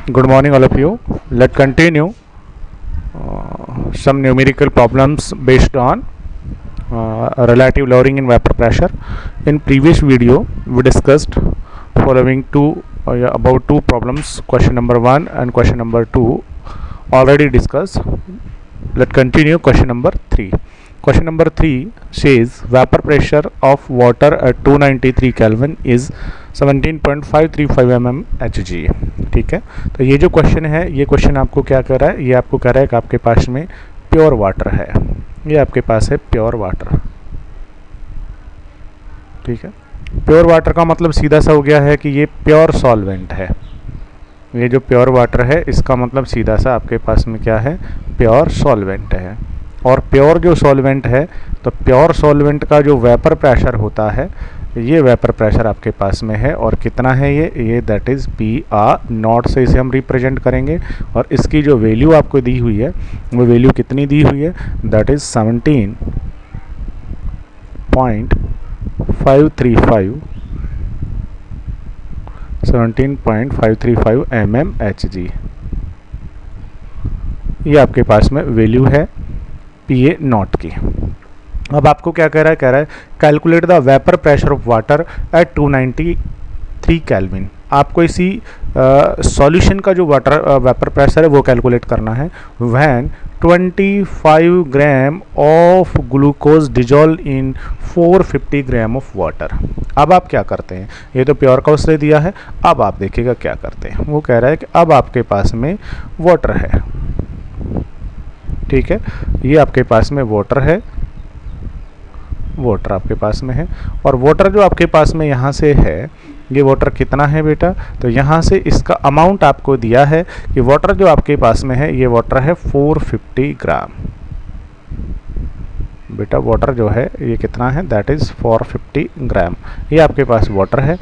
Good morning, all of you. Let's continue some numerical problems based on relative lowering in vapor pressure. In previous video, we discussed following about two problems. Question number 1 and question number 2 already discussed. Let's continue question number 3. Question number 3 says vapor pressure of water at 293 Kelvin is 17.535 mm Hg. ठीक है, तो ये जो question है, ये question आपको क्या कह रहा है? ये आपको कह रहा है कि आपके पास में प्योर वाटर है, ये आपके पास है प्योर वाटर. ठीक है, प्योर वाटर का मतलब सीधा सा हो गया है कि ये प्योर सॉल्वेंट है. ये जो प्योर वाटर है इसका मतलब सीधा सा आपके पास में क्या है? प्योर सॉल्वेंट है. और प्योर जो सॉल्वेंट है, तो प्योर सॉल्वेंट का जो वेपर प्रेशर होता है, ये वेपर प्रेशर आपके पास में है. और कितना है ये दैट इज़ P(R)0 से इसे हम रिप्रेजेंट करेंगे. और इसकी जो वैल्यू आपको दी हुई है, वो वैल्यू कितनी दी हुई है? That is 17.535 mm Hg. ये आपके पास में वैल्यू है Pa0 की. अब आपको क्या कह रहा है? कह रहा है calculate the vapour pressure of water at 293 kelvin. आपको इसी सॉल्यूशन का जो वाटर वेपर प्रेशर है वो कैलकुलेट करना है. When 25 gram of glucose dissolve in 450 gram of water. अब आप क्या करते हैं? ये तो प्योर का उसने दिया है. अब आप देखिएगा क्या करते हैं. वो कह रहा है कि अब आपके पास में वाटर है. ठीक है, ये आपके पास में वाटर है, वाटर आपके पास में है. और वाटर जो आपके पास में यहाँ से है, ये वाटर कितना है बेटा? तो यहाँ से इसका अमाउंट आपको दिया है कि वाटर जो आपके पास में है, ये वाटर है 450 ग्राम. बेटा वाटर जो है ये कितना है? दैट इज़ 450 ग्राम. ये आपके पास वाटर है.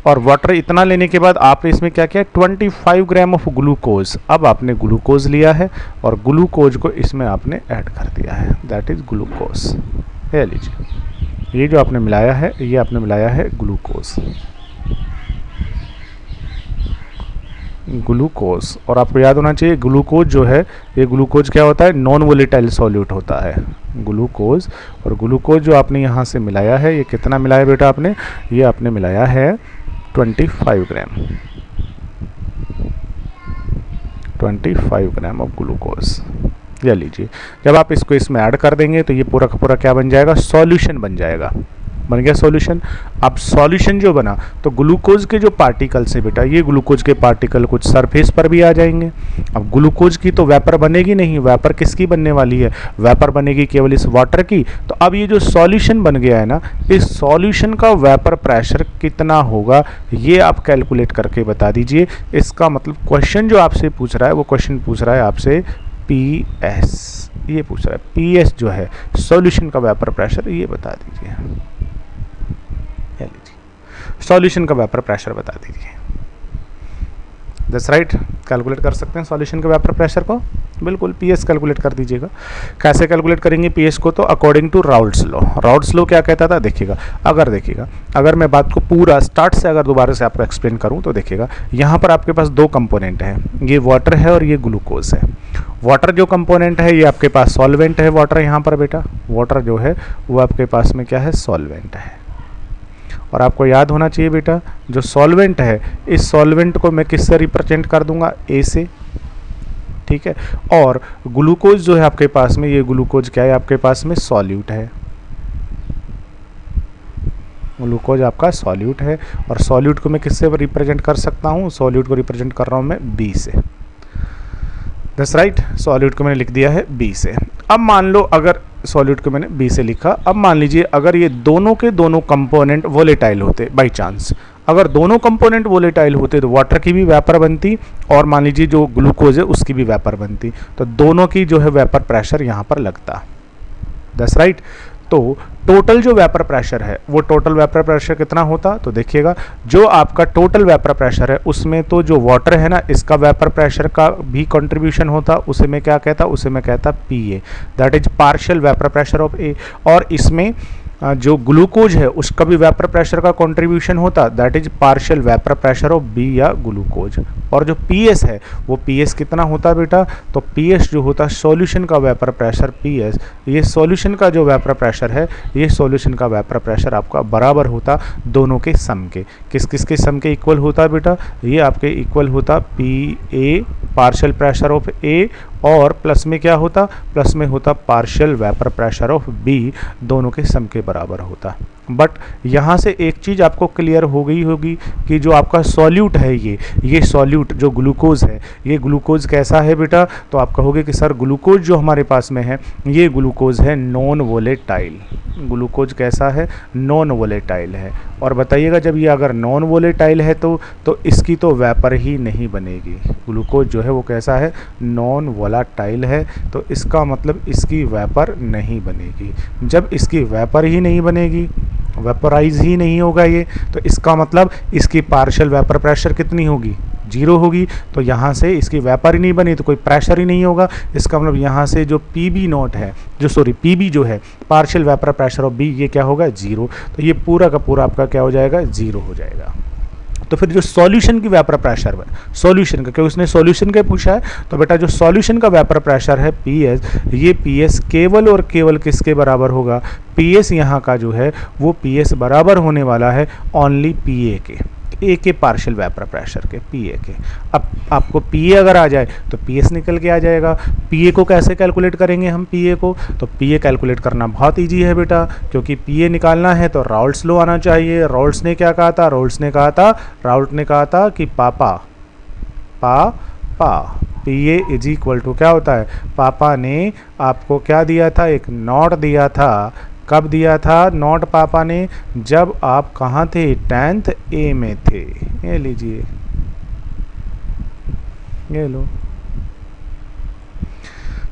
और वाटर इतना लेने के बाद आपने इसमें क्या किया? 25 ग्राम ऑफ ग्लूकोज. अब आपने ग्लूकोज लिया है और ग्लूकोज को इसमें आपने ऐड कर दिया है. That is glucose. ये लीजिए, ये जो आपने मिलाया है, ये आपने मिलाया है ग्लूकोज. ग्लूकोज. और आपको याद होना चाहिए ग्लूकोज जो है, ये ग्लूकोज क्या होता है? नॉन वोलेटाइल सॉल्यूट होता है ग्लूकोज. और ग्लूकोज जो आपने यहाँ से मिलाया है, ये कितना मिलाया बेटा आपने? ये आपने मिलाया है 25 ग्राम. 25 ग्राम ऑफ ग्लूकोज. ये लीजिए, जब आप इसको इसमें ऐड कर देंगे तो ये पूरा का पूरा क्या बन जाएगा? सॉल्यूशन बन जाएगा. बन गया सॉल्यूशन. अब सॉल्यूशन जो बना, तो ग्लूकोज के जो पार्टिकल्स है बेटा, ये ग्लूकोज के पार्टिकल कुछ सरफेस पर भी आ जाएंगे. अब ग्लूकोज की तो वेपर बनेगी नहीं. वेपर किसकी बनने वाली है? वेपर बनेगी केवल इस वाटर की. तो अब ये जो सॉल्यूशन बन गया है ना, इस सॉल्यूशन का वेपर प्रेशर कितना होगा, ये आप कैलकुलेट करके बता दीजिए. इसका मतलब क्वेश्चन जो आपसे पूछ रहा है, वो क्वेश्चन पूछ रहा है आपसे PS. ये पूछ रहा है PS जो है सॉल्यूशन का वेपर प्रेशर, ये बता दीजिए. सॉल्यूशन का वेपर प्रेशर बता दीजिए. That's right. कैलकुलेट कर सकते हैं सॉल्यूशन के वेपर प्रेशर को. बिल्कुल PS कैलकुलेट कर दीजिएगा. कैसे कैलकुलेट करेंगे PS को? तो according to Raoult's law. Raoult's law क्या कहता था? देखिएगा, अगर मैं बात को पूरा स्टार्ट से अगर दोबारा से आपको एक्सप्लेन करूं तो देखिएगा, यहाँ पर आपके पास दो कंपोनेंट हैं. ये वाटर है और ये ग्लूकोज है. वाटर जो कंपोनेंट है, ये आपके पास सॉल्वेंट है. वाटर यहाँ पर बेटा, वाटर जो है वो आपके पास में क्या है? सॉल्वेंट है. और आपको याद होना चाहिए बेटा, जो सॉल्वेंट है, इस सॉल्वेंट को मैं किससे रिप्रेजेंट कर दूंगा? A से. ठीक है. और ग्लूकोज जो है आपके पास में, ये ग्लूकोज क्या है? आपके पास में सॉल्यूट है. ग्लूकोज आपका सॉल्यूट है. और सॉल्यूट को मैं किससे रिप्रेजेंट कर सकता हूँ? सॉल्यूट को रिप्रेजेंट कर रहा हूँ मैं B से. That's right. सॉल्यूट को मैंने लिख दिया है B से. अब मान लो अगर सॉल्यूट को मैंने B से लिखा, अब मान लीजिए अगर ये दोनों के दोनों कंपोनेंट वोलेटाइल होते, बाय चांस अगर दोनों कंपोनेंट वोलेटाइल होते, तो वाटर की भी वेपर बनती और मान लीजिए जो ग्लूकोज है उसकी भी वेपर बनती. तो दोनों की जो है वेपर प्रेशर यहाँ पर लगता. That's right. तो टोटल जो वेपर प्रेशर है, वो टोटल वेपर प्रेशर कितना होता? तो देखिएगा, जो आपका टोटल वेपर प्रेशर है उसमें तो जो वाटर है ना, इसका वेपर प्रेशर का भी कंट्रीब्यूशन होता. उसे मैं क्या कहता? उसे मैं कहता PA. That is partial vapour pressure of A. और इसमें जो ग्लूकोज है उसका भी वेपर प्रेशर का कंट्रीब्यूशन होता, that is partial vapour pressure of b या ग्लूकोज। और जो पीएस है वो पीएस कितना होता बेटा, तो पीएस जो होता सॉल्यूशन का वेपर प्रेशर पीएस, ये सॉल्यूशन का जो वेपर प्रेशर है, ये सॉल्यूशन का वेपर प्रेशर आपका बराबर होता दोनों के सम के। किस किस के सम के इक्वल होता बेटा, ये आपके इक्वल होता P A partial pressure of A, और प्लस में क्या होता, प्लस में होता partial vapour pressure of B, दोनों के सम के बराबर होता। बट यहाँ से एक चीज़ आपको क्लियर हो गई होगी कि जो आपका सॉल्यूट है ये सॉल्यूट जो ग्लूकोज है, ये ग्लूकोज कैसा है बेटा, तो आप कहोगे कि सर ग्लूकोज जो हमारे पास में है ये ग्लूकोज है नॉन वोलेटाइल। ग्लूकोज कैसा है, नॉन वोलेटाइल है। और बताइएगा जब ये अगर नॉन वोलेटाइल है तो इसकी तो वेपर ही नहीं बनेगी। ग्लूकोज जो है वो कैसा है, नॉन वोलेटाइल है, तो इसका मतलब इसकी वेपर नहीं बनेगी। जब इसकी वेपर ही नहीं बनेगी, वेपराइज ही नहीं होगा ये, तो इसका मतलब इसकी पार्शियल वेपर प्रेशर कितनी होगी, 0 होगी। तो यहाँ से इसकी वेपर ही नहीं बनी तो कोई प्रेशर ही नहीं होगा। इसका मतलब यहाँ से जो पीबी नॉट है, पीबी जो है partial vapour pressure of b, ये क्या होगा 0। तो ये पूरा का पूरा आपका क्या हो जाएगा, 0 हो जाएगा। तो फिर जो सॉल्यूशन की वेपर प्रेशर है, सॉल्यूशन का, क्योंकि उसने सॉल्यूशन का पूछा है, तो बेटा जो सॉल्यूशन का वेपर प्रेशर है पीएस, ये पीएस केवल और केवल किसके बराबर होगा, पीएस यहाँ का जो है वो पीएस बराबर होने वाला है ओनली पीए के, ए के पार्शियल वेपर प्रेशर के, पीए के। अब आपको पीए अगर आ जाए तो पीएस निकल के आ जाएगा। पीए को कैसे कैलकुलेट करेंगे हम पीए को, तो पीए कैलकुलेट करना बहुत इजी है बेटा, क्योंकि पीए निकालना है तो राउल्ट्स लॉ आना चाहिए। राउल्ट्स ने क्या कहा था, राउल्ट ने कहा था कि पापा पीए इज इक्वल टू क्या होता है, पापा ने आपको क्या दिया था, एक नॉट दिया था। कब दिया था नोट पापा ने, जब आप कहाँ थे, 10th ए में थे। ये लीजिए, ये लो,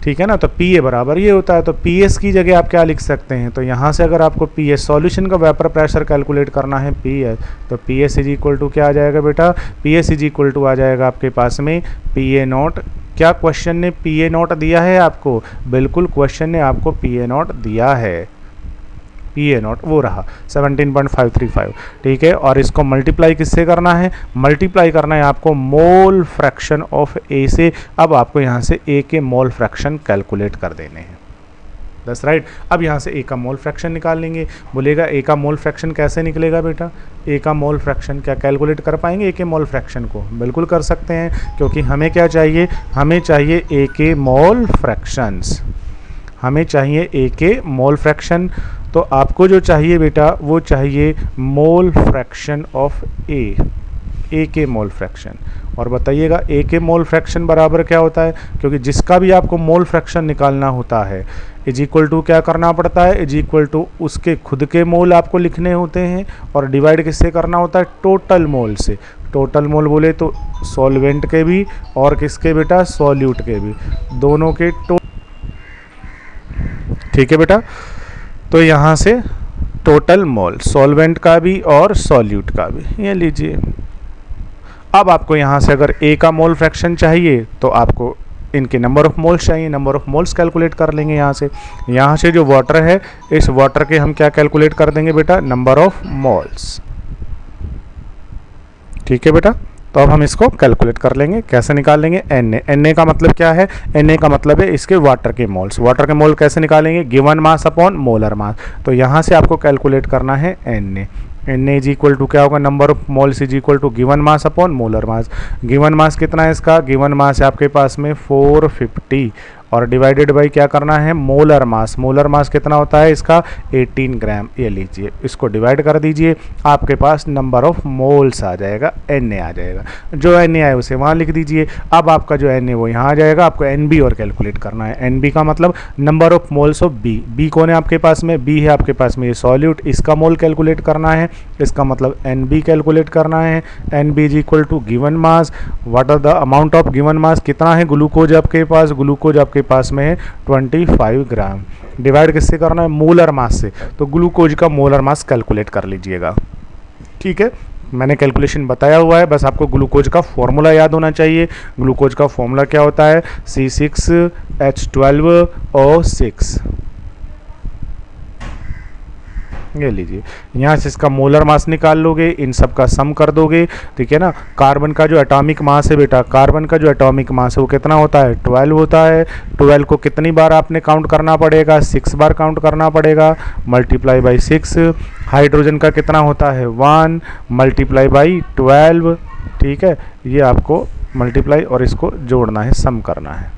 ठीक है ना। तो पीए बराबर ये होता है। तो पीएस की जगह आप क्या लिख सकते हैं, तो यहाँ से अगर आपको पीएस सॉल्यूशन का वेपर प्रेशर कैलकुलेट करना है पीएस, तो पीएस इज इक्वल टू क्या आ जाएगा बेटा, पीएस इज इक्वल टू आ जाएगा आपके पास में पीए नॉट। क्या क्वेश्चन ने पीए नॉट दिया है आपको, बिल्कुल क्वेश्चन ने आपको पीए नॉट दिया है, पीए नॉट वो रहा 17.535, ठीक है। और इसको मल्टीप्लाई किससे करना है, मल्टीप्लाई करना है आपको मोल फ्रैक्शन ऑफ ए से। अब आपको यहाँ से ए के मोल फ्रैक्शन कैलकुलेट कर देने हैं, दैट्स राइट। अब यहाँ से ए का मोल फ्रैक्शन निकाल लेंगे। बोलेगा ए का मोल फ्रैक्शन कैसे निकलेगा बेटा, ए का मोल फ्रैक्शन क्या कैलकुलेट कर पाएंगे ए के मोल फ्रैक्शन को, बिल्कुल कर सकते हैं, क्योंकि हमें क्या चाहिए, हमें चाहिए ए के मोल फ्रैक्शंस, हमें चाहिए ए के मोल फ्रैक्शन। तो आपको जो चाहिए बेटा वो चाहिए मोल फ्रैक्शन ऑफ ए के मोल फ्रैक्शन। और बताइएगा ए के मोल फ्रैक्शन बराबर क्या होता है, क्योंकि जिसका भी आपको मोल फ्रैक्शन निकालना होता है इज इक्वल टू क्या करना पड़ता है, इज इक्वल टू उसके खुद के मोल आपको लिखने होते हैं, और डिवाइड किससे करना होता है, टोटल मोल से। टोटल मोल बोले तो सॉल्वेंट के भी और किसके बेटा, सॉल्यूट के भी, दोनों के ठीक है बेटा। तो यहाँ से टोटल मोल सॉल्वेंट का भी और सॉल्यूट का भी, ये लीजिए। अब आपको यहाँ से अगर ए का मोल फ्रैक्शन चाहिए तो आपको इनके नंबर ऑफ मोल्स चाहिए, नंबर ऑफ मोल्स कैलकुलेट कर लेंगे यहाँ से जो वाटर है इस वाटर के हम क्या कैलकुलेट कर देंगे बेटा, नंबर ऑफ मोल्स, ठीक है बेटा। तो अब हम इसको कैलकुलेट कर लेंगे, कैसे निकाल लेंगे, एन का मतलब क्या है, एन का मतलब है इसके वाटर के मोल्स। वाटर के मोल कैसे निकालेंगे, गिवन मास अपॉन मोलर मास। तो यहाँ से आपको कैलकुलेट करना है एन इज इक्वल टू क्या होगा, number of moles is equal to given mass upon molar mass. Given mass कितना है इसका, गिवन मास है आपके पास में 450, और डिवाइडेड बाई क्या करना है, मोलर मास। मोलर मास कितना होता है इसका, 18 ग्राम। ये लीजिए, इसको डिवाइड कर दीजिए, आपके पास नंबर ऑफ मोल्स आ जाएगा, एन आ जाएगा। जो एन आए उसे वहाँ लिख दीजिए। अब आपका जो एन वो यहाँ आ जाएगा, आपको एन बी और कैलकुलेट करना है। एन बी का मतलब number of moles of B. B कौन है आपके पास में, बी है आपके पास में ये सॉल्यूट, इसका मोल कैलकुलेट करना है, इसका मतलब एन बी कैलकुलेट करना है। N B is equal to given mass, what are the amount of given mass, कितना है ग्लूकोज आपके पास, ग्लूकोज आपके पास में है 25 ग्राम। डिवाइड किससे करना है, मोलर मास से। तो ग्लूकोज का मोलर मास कैलकुलेट कर लीजिएगा, ठीक है। मैंने कैलकुलेशन बताया हुआ है, बस आपको ग्लूकोज का फॉर्मूला याद होना चाहिए। ग्लूकोज का फॉर्मूला क्या होता है, C6H12O6, ये लीजिए, यहाँ से इसका मोलर मास निकाल लोगे, इन सब का सम कर दोगे, ठीक है ना। कार्बन का जो एटॉमिक मास है बेटा, कार्बन का जो एटॉमिक मास है वो कितना होता है, 12 होता है। 12 को कितनी बार आपने काउंट करना पड़ेगा, 6 बार काउंट करना पड़ेगा, मल्टीप्लाई बाई 6। हाइड्रोजन का कितना होता है, 1 मल्टीप्लाई बाई 12, ठीक है। ये आपको मल्टीप्लाई और इसको जोड़ना है, सम करना है,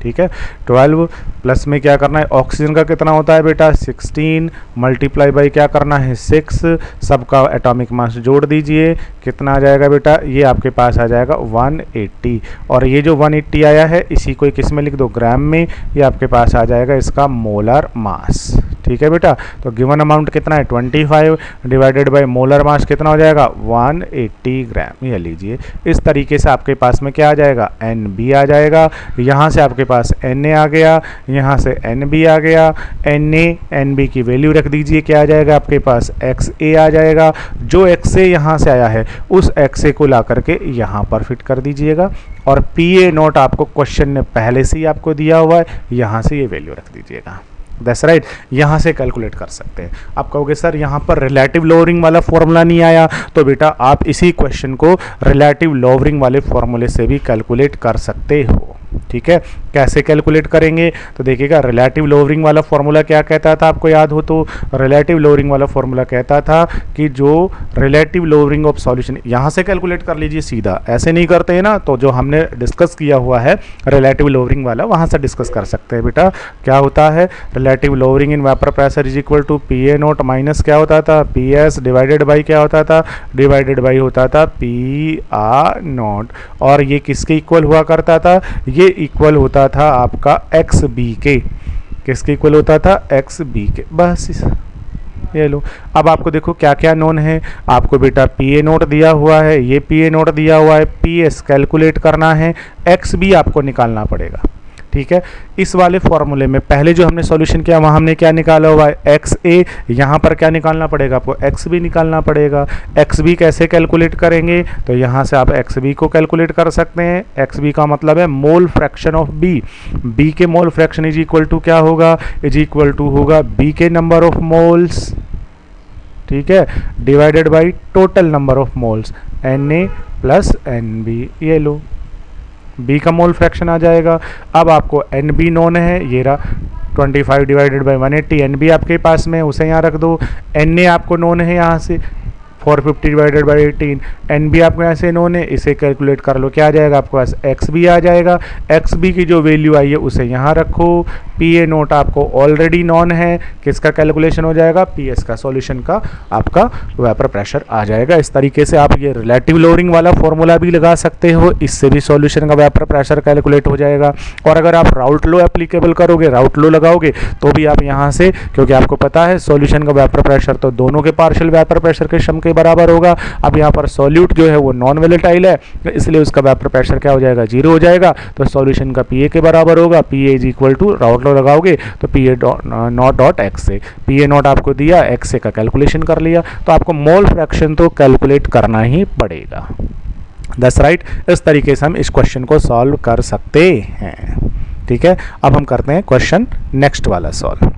ठीक है। 12 प्लस में क्या करना है, ऑक्सीजन का कितना होता है बेटा, 16 मल्टीप्लाई बाई क्या करना है, 6। सबका एटॉमिक मास जोड़ दीजिए, कितना आ जाएगा बेटा, ये आपके पास आ जाएगा 180। और ये जो 180 आया है इसी को किस में लिख दो, ग्राम में। ये आपके पास आ जाएगा इसका मोलर मास, ठीक है बेटा। तो गिवन अमाउंट कितना है, 25 डिवाइडेड बाय मोलर मास कितना हो जाएगा, 180 ग्राम। ये लीजिए, इस तरीके से आपके पास में क्या आ जाएगा, NB आ जाएगा। यहाँ से आपके पास Na आ गया, यहाँ से NB आ गया। Na NB की वैल्यू रख दीजिए, क्या आ जाएगा आपके पास, XA आ जाएगा। जो XA यहाँ से आया है उस XA को ला करके यहाँ पर फिट कर दीजिएगा। और PA नोट आपको क्वेश्चन ने पहले से ही आपको दिया हुआ है, यहाँ से ये वैल्यू रख दीजिएगा। दैट्स राइट, यहाँ से कैलकुलेट कर सकते हैं। आप कहोगे सर यहाँ पर रिलेटिव लोअरिंग वाला फॉर्मूला नहीं आया, तो बेटा आप इसी क्वेश्चन को रिलेटिव लोअरिंग वाले फॉर्मूले से भी कैलकुलेट कर सकते हो, ठीक है। कैसे कैलकुलेट करेंगे, तो देखिएगा रिलेटिव लोअरिंग वाला फॉर्मूला क्या कहता था, आपको याद हो तो। रिलेटिव लोअरिंग वाला फॉर्मूला कहता था कि जो रिलेटिव लोअरिंग ऑफ सॉल्यूशन, यहाँ से कैलकुलेट कर लीजिए सीधा, ऐसे नहीं करते हैं ना, तो जो हमने डिस्कस किया हुआ है रिलेटिव लोअरिंग वाला, वहाँ से डिस्कस कर सकते हैं बेटा। क्या होता है, relative lowering in vapour pressure is equal to PA naught minus क्या होता था, PS डिवाइडेड बाई क्या होता था, डिवाइडेड बाई होता था PR नोट। और ये किसके इक्वल हुआ करता था, ये इक्वल होता था आपका XB के। किसके इक्वल होता था, XB के। बस ये लो, अब आपको देखो क्या क्या नोन है। आपको बेटा PA नोट दिया हुआ है, ये PA नोट दिया हुआ है, PS कैलकुलेट करना है, XB आपको निकालना पड़ेगा, ठीक है। इस वाले फॉर्मूले में पहले जो हमने सॉल्यूशन किया वहाँ हमने क्या निकाला हुआ है, XA। यहाँ पर क्या निकालना पड़ेगा आपको, XB निकालना पड़ेगा। XB कैसे कैलकुलेट करेंगे, तो यहाँ से आप XB को कैलकुलेट कर सकते हैं। XB का मतलब है mole fraction of B। B के mole fraction is equal to क्या होगा, इज इक्वल टू होगा B के नंबर ऑफ मोल्स, ठीक है, divided by total number of moles, Na plus NB। ये लो, B का मोल फ्रैक्शन आ जाएगा। अब आपको NB नोन है, ये रहा 25 डिवाइडेड बाई 180। NB आपके पास में, उसे यहाँ रख दो। Na आपको नोन है यहाँ से 450 डिवाइडेड बाई 18। NB आपको यहाँ से नोन है, इसे कैलकुलेट कर लो, क्या आ जाएगा आपके पास, XB आ जाएगा। XB की जो वैल्यू आई है उसे यहाँ रखो। PA नोट आपको ऑलरेडी नॉन है, किसका कैलकुलेशन हो जाएगा, PS का, सॉल्यूशन का आपका वेपर प्रेशर आ जाएगा। इस तरीके से आप ये रिलेटिव लोअरिंग वाला फॉर्मूला भी लगा सकते हो, इससे भी सॉल्यूशन का वेपर प्रेशर कैलकुलेट हो जाएगा। और अगर आप राउट लो एप्लीकेबल करोगे, राउट लो लगाओगे, तो भी आप यहाँ से, क्योंकि आपको पता है सॉल्यूशन का वेपर प्रेशर तो दोनों के पार्शियल वेपर प्रेशर के सम के बराबर होगा। अब यहाँ पर सॉल्यूट जो है वो नॉन वोलेटाइल है, इसलिए उसका वेपर प्रेशर क्या हो जाएगा, 0 हो जाएगा। तो सॉल्यूशन का PA के बराबर होगा। PA इज इक्वल टू, राउट लो लगाओगे तो PA not dot XA। PA not आपको दिया, XA का कैलकुलेशन कर लिया, तो आपको मोल फ्रैक्शन तो कैलकुलेट करना ही पड़ेगा। दैट्स राइट, इस तरीके से हम इस क्वेश्चन को सॉल्व कर सकते हैं, ठीक है। अब हम करते हैं क्वेश्चन नेक्स्ट वाला सॉल्व।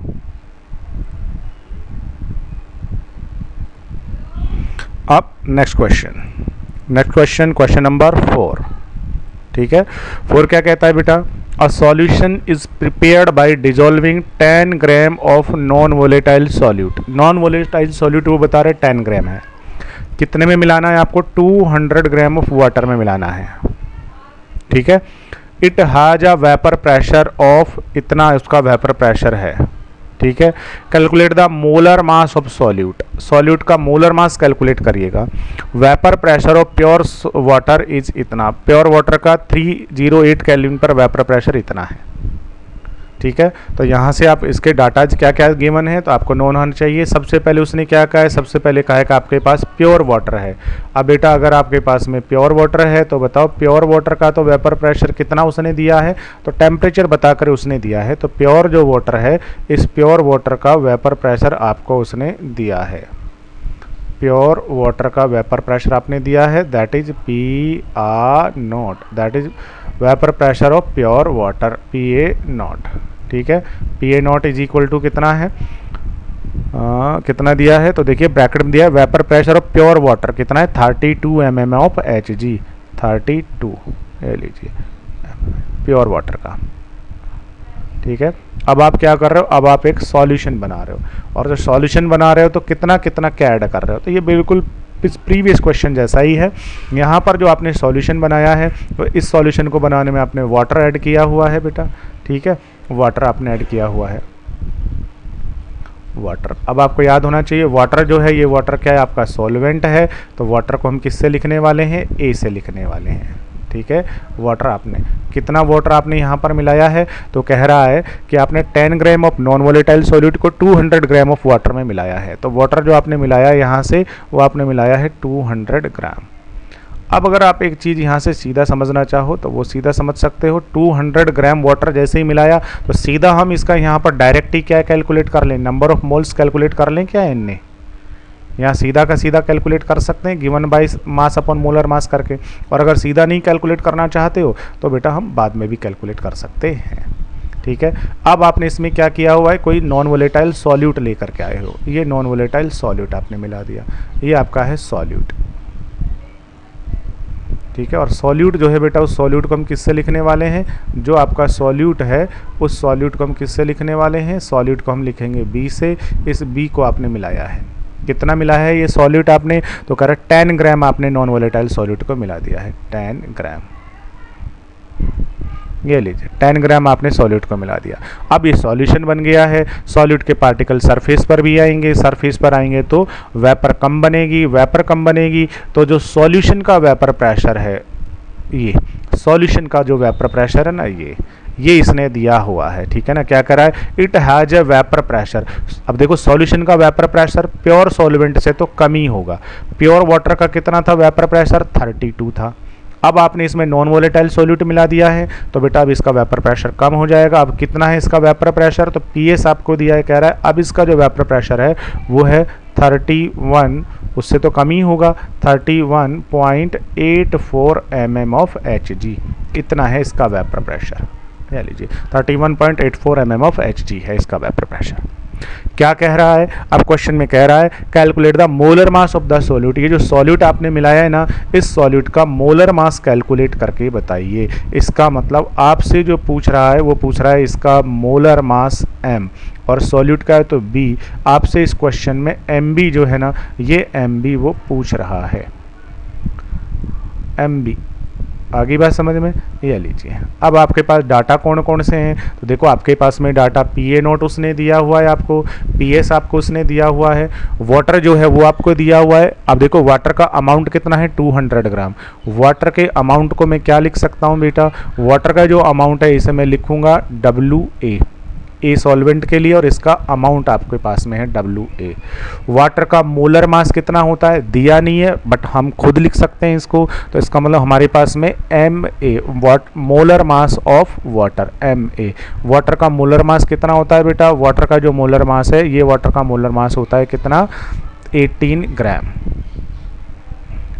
अब नेक्स्ट क्वेश्चन, क्वेश्चन नंबर 4, ठीक है। 4 क्या कहता है बेटा, a solution is prepared by dissolving 10 gram of non volatile solute. Non volatile solute वो बता रहे 10 ग्राम है, कितने में मिलाना है आपको, 200 ग्राम ऑफ वाटर में मिलाना है, ठीक है। It has a vapour pressure of, इतना उसका वेपर प्रेशर है, ठीक है। Calculate the molar mass of solute, solute का मोलर मास कैलकुलेट करिएगा। Vapour pressure of pure water is इतना, प्योर वाटर का 308 केल्विन पर वेपर प्रेशर इतना है, ठीक है। तो यहाँ से आप इसके डाटा क्या क्या गिवन है तो आपको नोन होना चाहिए। सबसे पहले उसने क्या कहा है, सबसे पहले कहा है कि आपके पास प्योर वाटर है। अब बेटा अगर आपके पास में प्योर वाटर है तो बताओ प्योर वाटर का तो वेपर प्रेशर कितना उसने दिया है, तो टेम्परेचर बताकर उसने दिया है। तो प्योर जो वाटर है, इस प्योर वाटर का वेपर प्रेशर आपको उसने दिया है, प्योर वाटर का वेपर प्रेशर आपने दिया है, that is PR naught, that is vapour pressure of pure water, PA naught, ठीक है। PA naught is equal to कितना है, कितना दिया है, तो देखिए ब्रैकेट में दिया है vapour pressure of pure water कितना है 32 mm ऑफ Hg, 32, ये लीजिए प्योर वाटर का। ठीक है, अब आप क्या कर रहे हो, अब आप एक सॉल्यूशन बना रहे हो, और जो सॉल्यूशन बना रहे हो तो कितना कितना क्या ऐड कर रहे हो, तो ये बिल्कुल प्रीवियस क्वेश्चन जैसा ही है। यहाँ पर जो आपने सॉल्यूशन बनाया है तो इस सॉल्यूशन को बनाने में आपने वाटर ऐड किया हुआ है बेटा। ठीक है, वाटर आपने ऐड किया हुआ है, वाटर। अब आपको याद होना चाहिए वाटर जो है, ये वाटर क्या है आपका सॉल्वेंट है, तो वाटर को हम किससे लिखने वाले हैं, ए से लिखने वाले हैं। ठीक है, वाटर आपने कितना वाटर आपने यहाँ पर मिलाया है, तो कह रहा है कि आपने 10 gram of non volatile solute को 200 ग्राम ऑफ वाटर में मिलाया है। तो वाटर जो आपने मिलाया यहाँ से वो आपने मिलाया है 200 ग्राम। अब अगर आप एक चीज़ यहाँ से सीधा समझना चाहो तो वो सीधा समझ सकते हो, 200 ग्राम वाटर जैसे ही मिलाया तो सीधा हम इसका यहाँ पर डायरेक्ट ही क्या कैलकुलेट कर लें, नंबर ऑफ मोल्स कैलकुलेट कर लें क्या एन, यहाँ सीधा का सीधा कैलकुलेट कर सकते हैं given by mass upon molar मास करके। और अगर सीधा नहीं कैलकुलेट करना चाहते हो तो बेटा हम बाद में भी कैलकुलेट कर सकते हैं। ठीक है, अब आपने इसमें क्या किया हुआ है, कोई नॉन वोलेटाइल सॉल्यूट लेकर के आए हो, ये नॉन वोलेटाइल सॉल्यूट आपने मिला दिया, ये आपका है सॉल्यूट। ठीक है, और सॉल्यूट जो है बेटा उस सॉल्यूट को हम किससे लिखने वाले हैं, जो आपका सॉल्यूट है उस सॉल्यूट को हम किससे लिखने वाले हैं, सॉल्यूट को हम लिखेंगे बी से। इस बी को आपने मिलाया है, कितना मिला है ये सॉल्यूट आपने, तो कह रहा 10 ग्राम आपने नॉन वोलेटाइल सॉल्यूट को मिला दिया है, 10 ग्राम। ये लीजिए 10 ग्राम आपने सॉल्यूट को मिला दिया। अब ये सॉल्यूशन बन गया है, सॉल्यूट के पार्टिकल सरफेस पर भी आएंगे, सरफेस पर आएंगे तो वेपर कम बनेगी, वेपर कम बनेगी तो जो सॉल्यूशन का वेपर प्रेशर है, ये सॉल्यूशन का जो वेपर प्रेशर है ना, ये इसने दिया हुआ है। ठीक है ना, क्या करा है, it has a vapour pressure. अब देखो सॉल्यूशन का वेपर प्रेशर प्योर सॉल्वेंट से तो कम ही होगा, प्योर वाटर का कितना था वेपर प्रेशर 32 था। अब आपने इसमें नॉन वोलेटाइल सॉल्यूट मिला दिया है तो बेटा अब इसका वेपर प्रेशर कम हो जाएगा। अब कितना है इसका वेपर प्रेशर, तो पीएस आपको दिया है, कह रहा है अब इसका जो वेपर प्रेशर है वो है 31, उससे तो कम ही होगा, 31.84 mm ऑफ Hg, इतना है इसका वेपर प्रेशर। ले लीजिए 31.84 mm ऑफ Hg है इसका वेपर प्रेशर। क्या कह रहा है, अब क्वेश्चन में कह रहा है calculate the molar mass of the solute. ये जो सॉल्यूट आपने मिलाया है ना, इस सॉल्यूट का मोलर मास कैलकुलेट करके बताइए। इसका मतलब आपसे जो पूछ रहा है वो पूछ रहा है इसका मोलर मास m और सॉल्यूट का है तो b। आपसे इस क्वेश्चन में mb जो है ना, ये mb वो पूछ रहा है, mb। आगे बात समझ में, ये लीजिए। अब आपके पास डाटा कौन कौन से हैं, तो देखो आपके पास में डाटा PA नोट उसने दिया हुआ है आपको, PS आपको उसने दिया हुआ है, वाटर जो है वो आपको दिया हुआ है। अब देखो वाटर का अमाउंट कितना है 200 ग्राम। वाटर के अमाउंट को मैं क्या लिख सकता हूँ बेटा, वाटर का जो अमाउंट है इसे मैं लिखूँगा WA, ए सॉल्वेंट के लिए, और इसका अमाउंट आपके पास में है WA। वाटर का मोलर मास कितना होता है दिया नहीं है बट हम खुद लिख सकते हैं इसको, तो इसका मतलब हमारे पास में MA molar mass of water, MA। Water का मोलर मास कितना होता है बेटा, वाटर का जो मोलर मास है, ये वाटर का मोलर मास होता है कितना 18 ग्राम।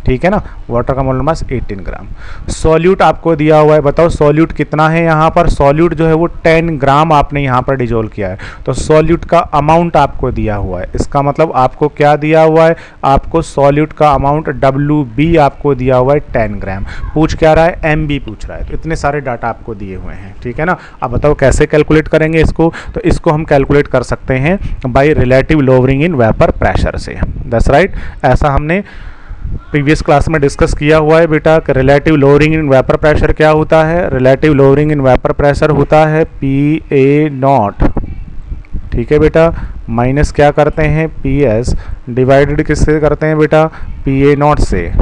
ठीक है ना, वाटर का मोलर मास 18 ग्राम। सॉल्यूट आपको दिया हुआ है, बताओ सॉल्यूट कितना है यहाँ पर, सॉल्यूट जो है वो 10 ग्राम आपने यहाँ पर डिजोल्व किया है, तो सॉल्यूट का अमाउंट आपको दिया हुआ है। इसका मतलब आपको क्या दिया हुआ है, आपको सॉल्यूट का अमाउंट WB आपको दिया हुआ है 10 ग्राम। पूछ क्या रहा है, MB पूछ रहा है। तो इतने सारे डाटा आपको दिए हुए हैं, ठीक है ना। अब बताओ कैसे कैलकुलेट करेंगे इसको, तो इसको हम कैलकुलेट कर सकते हैं by relative lowering in vapour pressure से। दैट्स राइट, ऐसा हमने प्रीवियस क्लास में डिस्कस किया हुआ है बेटा कि relative lowering in vapour pressure क्या होता है। Relative lowering in vapour pressure होता है PA नॉट, ठीक है बेटा, माइनस क्या करते हैं PS, डिवाइडेड किससे करते हैं बेटा, PA नॉट से,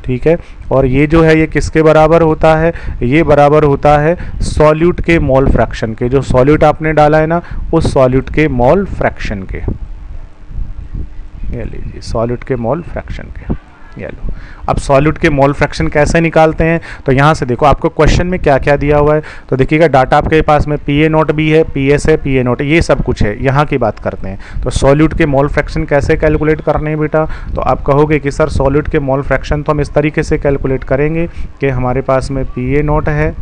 ठीक है। और ये जो है ये किसके बराबर होता है, ये बराबर होता है सॉल्यूट के मोल फ्रैक्शन के, जो सॉल्यूट आपने डाला है ना उस सॉल्यूट के मोल फ्रैक्शन के। ये लीजिए सॉल्यूट के मोल फ्रैक्शन के, ये लो। अब सॉल्यूट के मोल फ्रैक्शन कैसे निकालते हैं, तो यहाँ से देखो आपको क्वेश्चन में क्या क्या दिया हुआ है, तो देखिएगा डाटा आपके पास में PA नोट भी है, PS है, PA नोट, ये सब कुछ है। यहाँ की बात करते हैं तो सॉल्यूट के मोल फ्रैक्शन कैसे कैलकुलेट करने हैं बेटा, तो आप कहोगे कि सर सॉल्यूट के मोल फ्रैक्शन तो हम इस तरीके से कैलकुलेट करेंगे कि हमारे पास में PA नोट है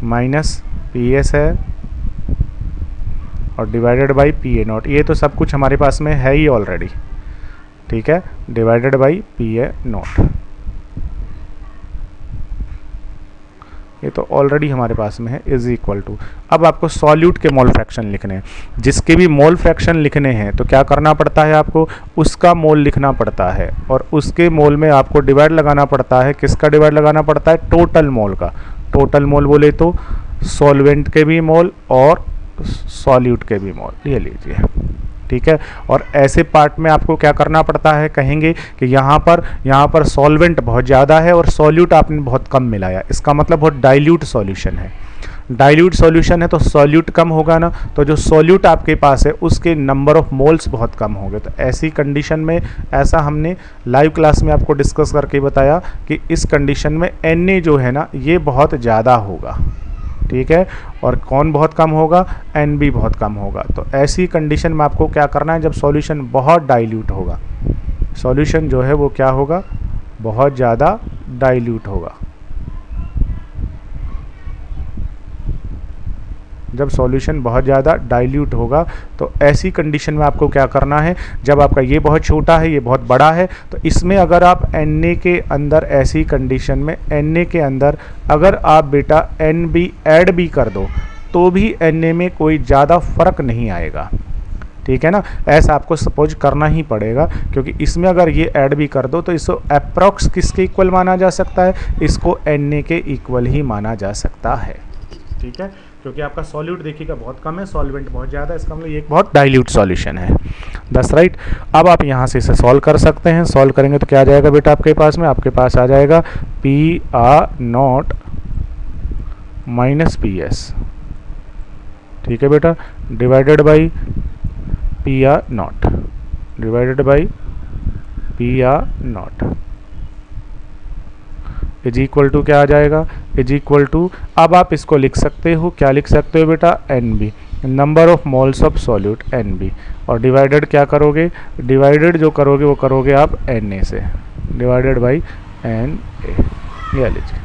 माइनस PS है और divided by P A naught. ये तो सब कुछ हमारे पास में है ही ऑलरेडी, ठीक है, divided by P A naught, ये तो ऑलरेडी हमारे पास में है, इज इक्वल टू। अब आपको सॉल्यूट के मोल फ्रैक्शन लिखने हैं, जिसके भी मोल फ्रैक्शन लिखने हैं तो क्या करना पड़ता है आपको, उसका मोल लिखना पड़ता है और उसके मोल में आपको डिवाइड लगाना पड़ता है। किसका डिवाइड लगाना पड़ता है, टोटल मोल का। टोटल मोल बोले तो सॉल्वेंट के भी मोल और सॉल्यूट के भी मोल, ये लीजिए, ठीक है। और ऐसे पार्ट में आपको क्या करना पड़ता है, कहेंगे कि यहाँ पर सॉल्वेंट बहुत ज़्यादा है और सॉल्यूट आपने बहुत कम मिलाया, इसका मतलब बहुत डाइल्यूट सॉल्यूशन है। डाइल्यूट सॉल्यूशन है तो सॉल्यूट कम होगा ना, तो जो सॉल्यूट आपके पास है उसके नंबर ऑफ मोल्स बहुत कम होंगे। तो ऐसी कंडीशन में, ऐसा हमने लाइव क्लास में आपको डिस्कस करके बताया कि इस कंडीशन में Na जो है ना ये बहुत ज़्यादा होगा, ठीक है, और कौन बहुत कम होगा, Nb बहुत कम होगा। तो ऐसी कंडीशन में आपको क्या करना है, जब सॉल्यूशन बहुत डाइल्यूट होगा, सॉल्यूशन जो है वो क्या होगा, बहुत ज़्यादा डाइल्यूट होगा। जब सॉल्यूशन बहुत ज़्यादा डाइल्यूट होगा तो ऐसी कंडीशन में आपको क्या करना है, जब आपका ये बहुत छोटा है ये बहुत बड़ा है, तो इसमें अगर आप Na के अंदर, ऐसी कंडीशन में Na के अंदर अगर आप बेटा Nb ऐड भी कर दो तो भी Na में कोई ज़्यादा फर्क नहीं आएगा, ठीक है ना। ऐसा आपको सपोज करना ही पड़ेगा, क्योंकि इसमें अगर ये ऐड भी कर दो तो इसको अप्रॉक्स किसके इक्वल माना जा सकता है, इसको Na के इक्वल ही माना जा सकता है, ठीक है, क्योंकि आपका सॉल्यूट देखिएगा बहुत कम है, सॉल्वेंट बहुत ज़्यादा है, इसका मतलब ये एक बहुत डाइल्यूट सॉल्यूशन है। दस राइट। अब आप यहाँ से इसे सॉल्व कर सकते हैं। सॉल्व करेंगे तो क्या आ जाएगा बेटा आपके पास में, आपके पास आ जाएगा P R naught minus P S, ठीक है बेटा, divided by P R naught, divided by P R naught is equal to क्या आ जाएगा, इज इक्वल टू, अब आप इसको लिख सकते हो, क्या लिख सकते हो बेटा, Nb, number of moles of solute Nb, और डिवाइडेड क्या करोगे, डिवाइडेड जो करोगे वो करोगे आप Na से, डिवाइडेड बाई Na, ये लीजिए,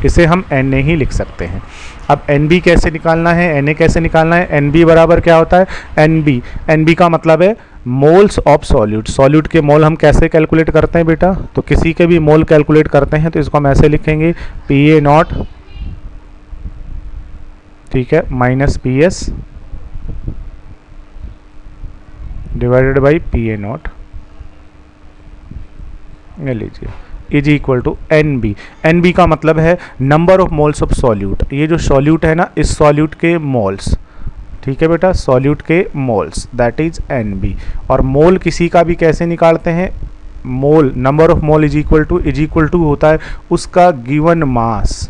इसे हम Na ही लिख सकते हैं। अब Nb कैसे निकालना है, Na कैसे निकालना है, Nb बराबर क्या होता है, Nb का मतलब है मोल्स ऑफ सॉल्यूट। सॉल्यूट के मोल हम कैसे कैलकुलेट करते हैं बेटा, तो किसी के भी मोल कैलकुलेट करते हैं तो इसको हम ऐसे लिखेंगे पी ए नॉट, ठीक है, minus P S divided by P A naught, ये लीजिए, is equal to Nb। Nb का मतलब है number of moles of solute. ये जो सॉल्यूट है ना, इस सॉल्यूट के मोल्स, ठीक है बेटा, सॉल्यूट के मोल्स, दैट इज Nb। और मोल किसी का भी कैसे निकालते हैं, mole, number of mole is equal to होता है उसका गिवन मास,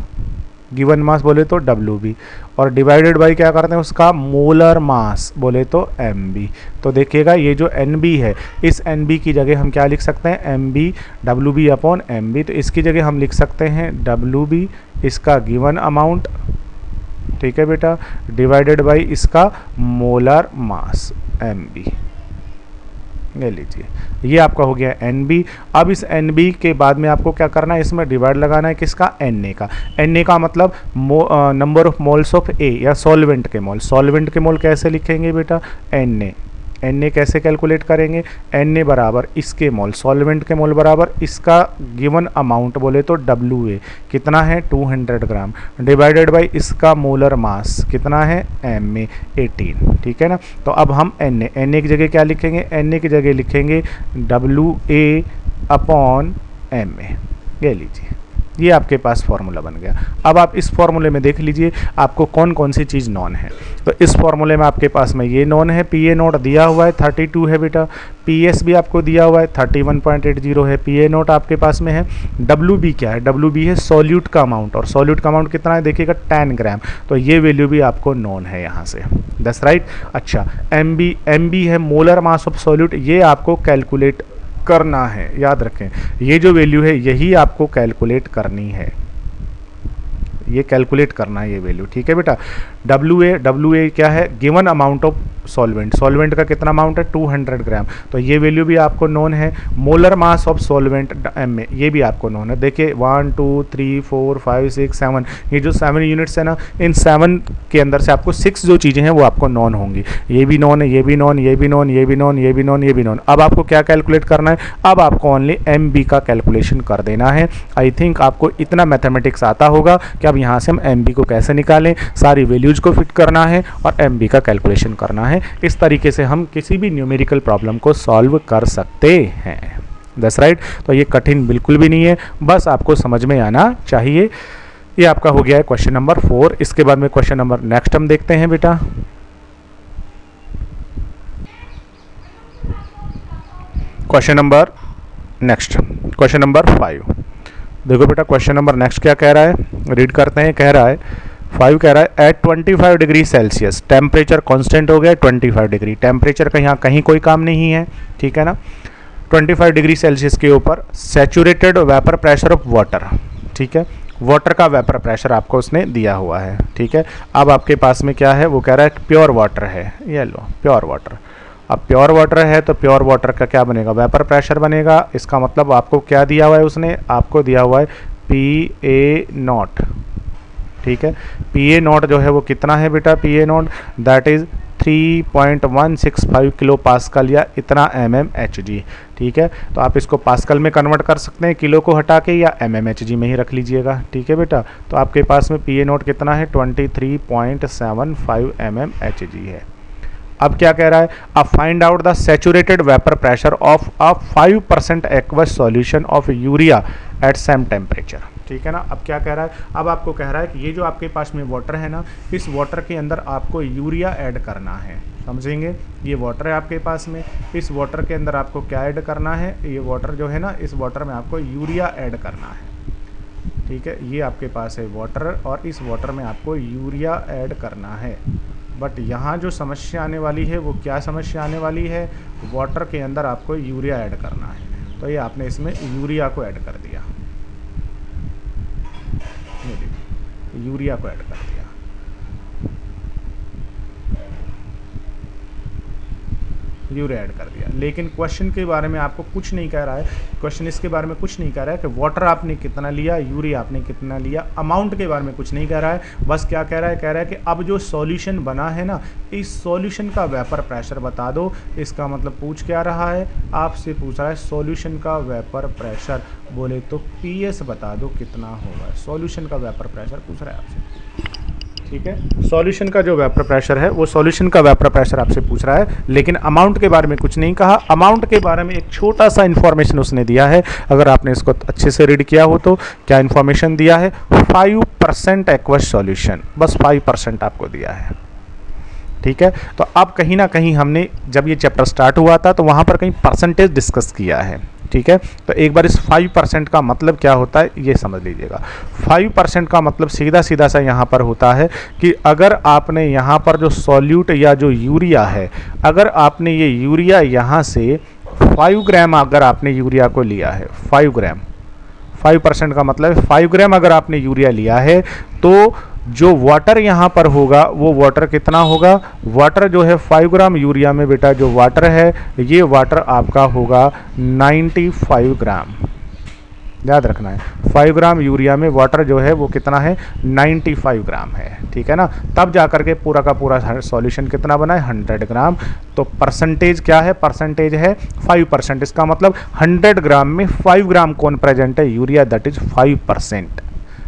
गिवन मास बोले तो Wb, और डिवाइडेड बाई क्या करते हैं, उसका मोलर मास बोले तो Mb। तो देखिएगा ये जो Nb है, इस Nb की जगह हम क्या लिख सकते हैं, Mb Wb अपॉन Mb। तो इसकी जगह हम लिख सकते हैं Wb, इसका गिवन अमाउंट, ठीक है बेटा, डिवाइडेड बाई इसका मोलर मास Mb, ले लीजिए, ये आपका हो गया Nb। अब इस Nb के बाद में आपको क्या करना है, इसमें डिवाइड लगाना है किसका, Na का। Na का मतलब number of moles of A, या सॉल्वेंट के मोल। सॉल्वेंट के मोल कैसे लिखेंगे बेटा, Na कैसे कैलकुलेट करेंगे, Na बराबर इसके मोल, सॉल्वेंट के मोल बराबर इसका गिवन अमाउंट बोले तो Wa, कितना है 200 ग्राम, डिवाइडेड बाई इसका मोलर मास कितना है Ma 18, ठीक है ना। तो अब हम Na की जगह क्या लिखेंगे, Na की जगह लिखेंगे Wa अपॉन Ma, ये लीजिए, ये आपके पास फॉर्मूला बन गया। अब आप इस फॉर्मूले में देख लीजिए आपको कौन कौन सी चीज़ नॉन है। तो इस फॉर्मूले में आपके पास में ये नॉन है, पी ए नोट दिया हुआ है 32 है बेटा, पी एस भी आपको दिया हुआ है 31.80 है, पी ए नोट आपके पास में है। डब्ल्यू बी क्या है, डब्ल्यू बी है सॉल्यूट का अमाउंट, और सॉल्यूट का अमाउंट कितना है देखिएगा 10 ग्राम, तो ये वैल्यू भी आपको नॉन है यहाँ से, दैट्स राइट। अच्छा, एम बी है मोलर मास ऑफ सॉल्यूट, ये आपको कैलकुलेट करना है, याद रखें ये जो वैल्यू है यही आपको कैलकुलेट करनी है, ये कैलकुलेट करना है ये वैल्यू, ठीक है बेटा। डब्ल्यू ए क्या है, given amount of solvent, solvent का कितना अमाउंट है 200 ग्राम, तो ये वैल्यू भी आपको नोन है। Molar mass of solvent M में, ये भी आपको नोन है। देखिए 1 2 3 4 5 6 7, ये जो 7 यूनिट्स है ना, इन 7 के अंदर से आपको 6 जो चीज़ें हैं वो आपको नॉन होंगी। ये भी नॉन है, ये भी नॉन, ये भी नॉन, ये भी नॉन, ये भी नॉन, ये भी नॉन। अब आपको क्या कैलकुलेट करना है, अब आपको ओनली एम बी का कैलकुलेशन कर देना है। आई थिंक आपको इतना मैथमेटिक्स आता होगा कि अब यहाँ से हम एम बी को कैसे निकालें, सारी वैल्यूज को फिट करना है और एम बी का कैलकुलेशन करना है। इस तरीके से हम किसी भी न्यूमेरिकल प्रॉब्लम को सॉल्व कर सकते हैं। That's right. तो ये कठिन बिल्कुल भी नहीं है, बस आपको समझ में आना चाहिए। ये आपका हो गया है क्वेश्चन नंबर 4। इसके बाद में क्वेश्चन नंबर नेक्स्ट हम देखते हैं बेटा। Question number next, question number 5। देखो बेटा क्वेश्चन नंबर नेक्स्ट क्या कह रहा है, रीड करते हैं। कह रहा है 5 कह रहा है at 25 degree Celsius temperature constant हो गया 25 डिग्री। टेम्परेचर का यहाँ कहीं कोई काम नहीं है, ठीक है ना। 25 डिग्री सेल्सियस के ऊपर saturated vapour pressure of water, ठीक है। वाटर का वेपर प्रेशर आपको उसने दिया हुआ है, ठीक है। अब आपके पास में क्या है, वो कह रहा है प्योर वाटर है, ये लो प्योर वाटर। अब प्योर वाटर है तो प्योर वाटर का क्या बनेगा, वेपर प्रेशर बनेगा। इसका मतलब आपको क्या दिया हुआ है, उसने आपको दिया हुआ है PA0, ठीक है। PA0 जो है वो कितना है बेटा, PA0 that is 3.165 kilo pascal या इतना mmHg, ठीक है। तो आप इसको पास्कल में कन्वर्ट कर सकते हैं, किलो को हटा के, या mmHg में ही रख लीजिएगा, ठीक है बेटा। तो आपके पास में PA0 कितना है 23.75 mmHg है। अब क्या कह रहा है, अब find out the saturated vapour pressure of a 5% aqueous solution of urea at same temperature, ठीक है ना। अब क्या कह रहा है, अब आपको कह रहा है कि ये जो आपके पास में वाटर है ना, इस वाटर के अंदर आपको यूरिया ऐड करना है, समझेंगे। ये वाटर है आपके पास में, इस वाटर के अंदर आपको क्या ऐड करना है, ये वाटर जो है ना, इस वाटर में आपको यूरिया ऐड करना है, ठीक है। ये आपके पास है वाटर और इस वाटर में आपको यूरिया ऐड करना है। बट यहाँ जो समस्या आने वाली है वो क्या समस्या आने वाली है, वाटर के अंदर आपको यूरिया ऐड करना है। तो ये आपने इसमें यूरिया को ऐड कर दिया, यूरिया को ऐड कर दिया, यूरिया ऐड कर दिया। लेकिन क्वेश्चन के बारे में आपको कुछ नहीं कह रहा है, क्वेश्चन इसके बारे में कुछ नहीं कह रहा है कि वाटर आपने कितना लिया, यूरिया आपने कितना लिया, अमाउंट के बारे में कुछ नहीं कह रहा है। बस क्या कह रहा है, कह रहा है कि अब जो सॉल्यूशन बना है ना, इस सॉल्यूशन का वेपर प्रेशर बता दो। इसका मतलब पूछ क्या रहा है, आपसे पूछ रहा है सॉल्यूशन का वेपर प्रेशर, बोले तो PS बता दो कितना होगा। सॉल्यूशन का वेपर प्रेशर पूछ रहा है आपसे, ठीक है। सॉल्यूशन का जो वेपर प्रेशर है वो सॉल्यूशन का वेपर प्रेशर आपसे पूछ रहा है, लेकिन अमाउंट के बारे में कुछ नहीं कहा। अमाउंट के बारे में एक छोटा सा इन्फॉर्मेशन उसने दिया है, अगर आपने इसको अच्छे से रीड किया हो तो क्या इन्फॉर्मेशन दिया है, 5% एक्वस सॉल्यूशन, बस 5% आपको दिया है, ठीक है। तो अब कहीं ना कहीं हमने जब ये चैप्टर स्टार्ट हुआ था तो वहाँ पर कहीं परसेंटेज डिस्कस किया है, ठीक है। तो एक बार इस 5% का मतलब क्या होता है ये समझ लीजिएगा। 5% का मतलब सीधा सीधा सा यहाँ पर होता है कि अगर आपने यहाँ पर जो सॉल्यूट या जो यूरिया है, अगर आपने ये यूरिया यहाँ से 5 ग्राम अगर आपने यूरिया को लिया है, 5 ग्राम, 5% का मतलब 5 ग्राम अगर आपने यूरिया लिया है, तो जो वाटर यहाँ पर होगा वो वाटर कितना होगा, वाटर जो है 5 ग्राम यूरिया में बेटा जो वाटर है, ये वाटर आपका होगा 95 ग्राम, याद रखना है। 5 ग्राम यूरिया में वाटर जो है वो कितना है 95 ग्राम है, ठीक है ना। तब जाकर के पूरा का पूरा सॉल्यूशन कितना बना है 100 ग्राम। तो परसेंटेज क्या है, परसेंटेज है 5%। इसका मतलब 100 ग्राम में 5 ग्राम कौन प्रेजेंट है, यूरिया, दैट इज 5%,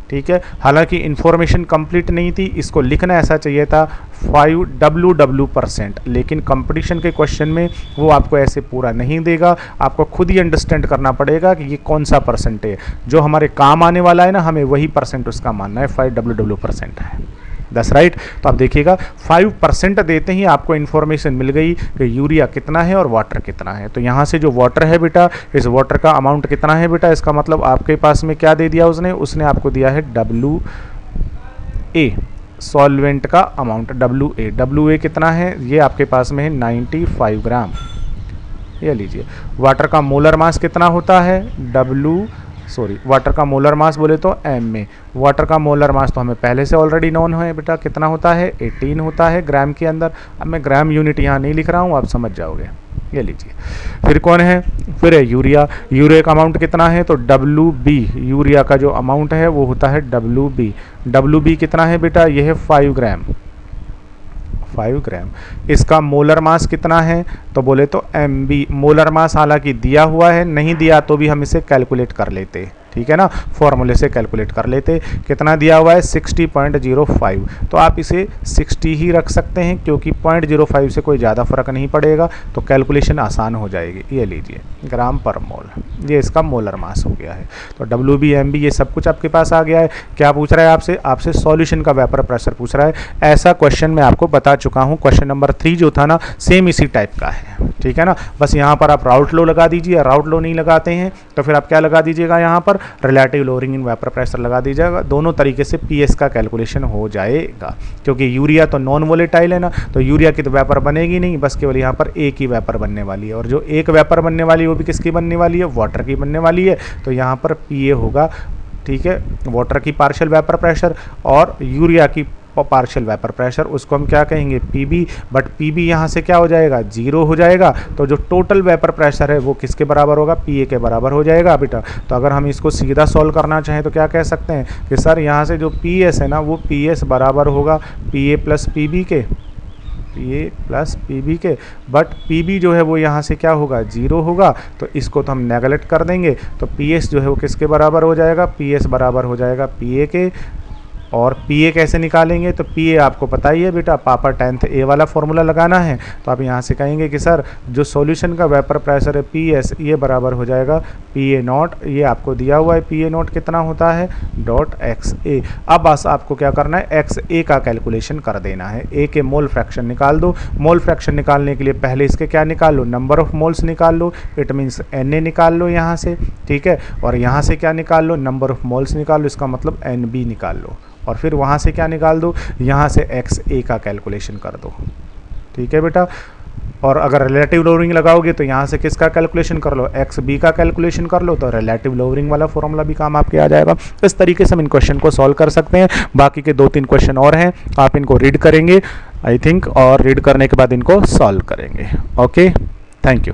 ठीक है। हालांकि इन्फॉर्मेशन कंप्लीट नहीं थी, इसको लिखना ऐसा चाहिए था 5WW%, लेकिन कंपटीशन के क्वेश्चन में वो आपको ऐसे पूरा नहीं देगा, आपको खुद ही अंडरस्टैंड करना पड़ेगा कि ये कौन सा परसेंट है, जो हमारे काम आने वाला है ना, हमें वही परसेंट उसका मानना है, 5WW% है। That's right. तो आप देखिएगा 5% देते ही आपको इन्फॉर्मेशन मिल गई कि यूरिया कितना है और वाटर कितना है। तो यहाँ से जो वाटर है बेटा, इस वाटर का अमाउंट कितना है बेटा, इसका मतलब आपके पास में क्या दे दिया उसने आपको दिया है WA, सॉल्वेंट का अमाउंट WA कितना है, ये आपके पास में है 95 ग्राम, ये लीजिए। वाटर का मोलर मास कितना होता है, सॉरी वाटर का मोलर मास बोले तो एम में, वाटर का मोलर मास तो हमें पहले से ऑलरेडी नोन है बेटा, कितना होता है 18 होता है ग्राम के अंदर। अब मैं ग्राम यूनिट यहाँ नहीं लिख रहा हूँ, आप समझ जाओगे। ये लीजिए, फिर कौन है, फिर है यूरिया। यूरिया का अमाउंट कितना है, तो WB, यूरिया का जो अमाउंट है वो होता है WB। WB कितना है बेटा, ये है 5 ग्राम, 5 ग्राम। इसका मोलर मास कितना है, तो बोले तो MB। मोलर मास हालांकि दिया हुआ है, नहीं दिया तो भी हम इसे कैलकुलेट कर लेते, ठीक है ना, फॉर्मूले से कैलकुलेट कर लेते। कितना दिया हुआ है 60.05, तो आप इसे 60 ही रख सकते हैं क्योंकि 0.05 से कोई ज़्यादा फर्क नहीं पड़ेगा, तो कैलकुलेशन आसान हो जाएगी। ये लीजिए ग्राम पर मोल, ये इसका मोलर मास हो गया है। तो WB MB ये सब कुछ आपके पास आ गया है। क्या पूछ रहा है आपसे, आपसे सॉल्यूशन का वेपर प्रेशर पूछ रहा है। ऐसा क्वेश्चन मैं आपको बता चुका हूँ, क्वेश्चन नंबर 3 जो था ना सेम इसी टाइप का है, ठीक है ना। बस यहाँ पर आप राउट लो लगा दीजिए, राउट लो नहीं लगाते हैं तो फिर आप क्या लगा दीजिएगा, यहाँ पर relative lowering in vapour pressure लगा दीजिएगा। दोनों तरीके से PS का कैलकुलेशन हो जाएगा, क्योंकि यूरिया तो नॉन वोलेटाइल है ना, तो यूरिया की तो वेपर बनेगी नहीं, बस केवल यहाँ पर एक ही वेपर बनने वाली है, और जो एक वेपर बनने वाली है वो भी किसकी बनने वाली है, वाटर की बनने वाली है। तो यहाँ पर PA होगा, ठीक है, वाटर की पार्शियल वेपर प्रेशर और यूरिया की पार्शियल वेपर प्रेशर, उसको हम क्या कहेंगे PB। बट PB यहाँ से क्या हो जाएगा, 0 हो जाएगा। तो जो टोटल वेपर प्रेशर है वो किसके बराबर होगा, PA के बराबर हो जाएगा बेटा। तो अगर हम इसको सीधा सॉल्व करना चाहें तो क्या कह सकते हैं कि सर यहाँ से जो PS है ना वो PS बराबर होगा PA प्लस PB के, PA प्लस PB के। बट PB जो है वो यहाँ से क्या होगा, 0 होगा, तो इसको तो हम नेगलेक्ट कर देंगे। तो PS जो है वो किसके बराबर हो जाएगा, PS बराबर हो जाएगा PA के। और PA कैसे निकालेंगे, तो PA आपको पता ही है बेटा, पावर 10th A वाला फॉर्मूला लगाना है। तो आप यहाँ से कहेंगे कि सर जो सॉल्यूशन का वेपर प्रेशर है PS, ये बराबर हो जाएगा PA नॉट, ये आपको दिया हुआ है PA नॉट कितना होता है .XA। अब बस आपको क्या करना है, XA का कैलकुलेशन कर देना है। A के मोल फ्रैक्शन निकाल दो। मोल फ्रैक्शन निकालने के लिए पहले इसके क्या निकाल लो, नंबर ऑफ मोल्स निकाल लो, इट मीन्स Na निकाल लो यहाँ से, ठीक है। और यहाँ से क्या निकाल लो, नंबर ऑफ मोल्स निकाल लो, इसका मतलब NB निकाल लो। और फिर वहाँ से क्या निकाल दो, यहाँ से XA का कैलकुलेशन कर दो, ठीक है बेटा। और अगर रिलेटिव लोअरिंग लगाओगे तो यहाँ से किसका कैलकुलेशन कर लो, XB का कैलकुलेशन कर लो, तो रिलेटिव लोअरिंग वाला फॉर्मूला भी काम आपके आ जाएगा। इस तरीके से हम इन क्वेश्चन को सॉल्व कर सकते हैं। बाकी के 2-3 क्वेश्चन और हैं, आप इनको रीड करेंगे आई थिंक, और रीड करने के बाद इनको सॉल्व करेंगे। Okay, thank you.